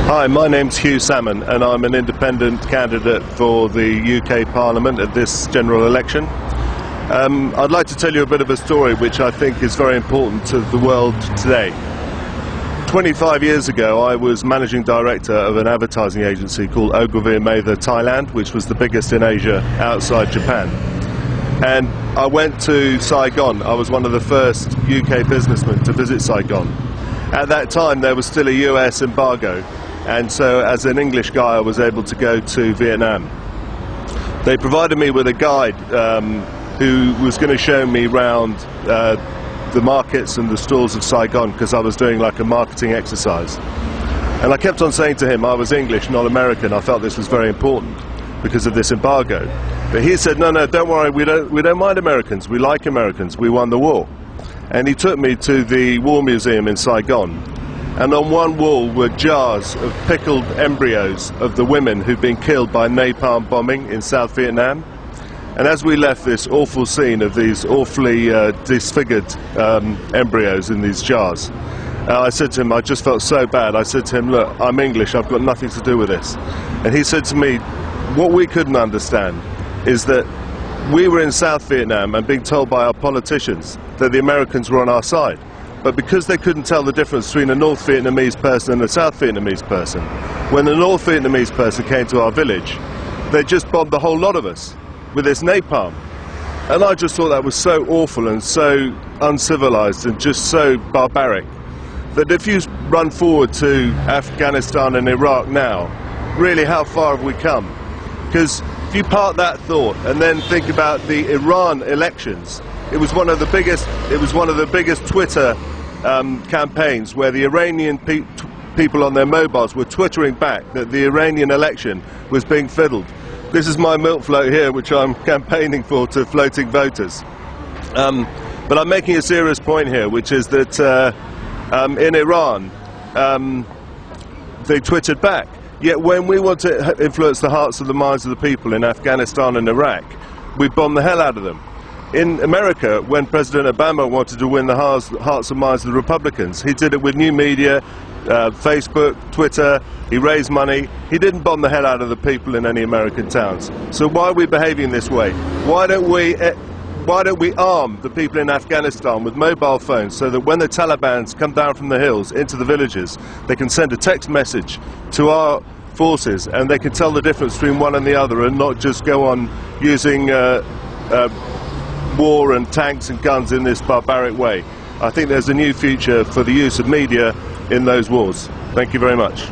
Hi, my name's Hugh Salmon and I'm an independent candidate for the UK Parliament at this general election. I'd like to tell you a bit of a story which I think is very important to the world today. 25 years ago I was managing director of an advertising agency called Ogilvy & Mather Thailand, which was the biggest in Asia outside Japan. And I went to Saigon. I was one of the first UK businessmen to visit Saigon. At that time there was still a US embargo, and so as an English guy I was able to go to Vietnam. They provided me with a guide who was going to show me around the markets and the stores of Saigon, because I was doing like a marketing exercise. And I kept on saying to him I was English, not American. I felt this was very important because of this embargo. But he said, no, don't worry, we don't mind Americans, we like Americans, we won the war. And he took me to the War Museum in Saigon, and on one wall were jars of pickled embryos of the women who'd been killed by napalm bombing in South Vietnam. And as we left this awful scene of these awfully disfigured embryos in these jars, I said to him, I just felt so bad, I said to him, look, I'm English, I've got nothing to do with this. And he said to me, what we couldn't understand is that we were in South Vietnam and being told by our politicians that the Americans were on our side. But because they couldn't tell the difference between a North Vietnamese person and a South Vietnamese person, when the North Vietnamese person came to our village, they just bombed the whole lot of us with this napalm. And I just thought that was so awful and so uncivilized and just so barbaric that if you run forward to Afghanistan and Iraq now, really how far have we come? Because if you part that thought and then think about the Iran elections, it was one of the biggest Twitter campaigns where the Iranian people on their mobiles were twittering back that the Iranian election was being fiddled. This is my milk float here, which I'm campaigning for to floating voters. But I'm making a serious point here, which is that in Iran they twittered back. Yet when we want to influence the hearts and the minds of the people in Afghanistan and Iraq, we bomb the hell out of them. In America, when President Obama wanted to win the hearts and minds of the Republicans, he did it with new media, Facebook, Twitter. He raised money. He didn't bomb the hell out of the people in any American towns. So why are we behaving this way? Why don't we arm the people in Afghanistan with mobile phones so that when the Taliban come down from the hills into the villages, they can send a text message to our forces and they can tell the difference between one and the other, and not just go on using war and tanks and guns in this barbaric way. I think there's a new future for the use of media in those wars. Thank you very much.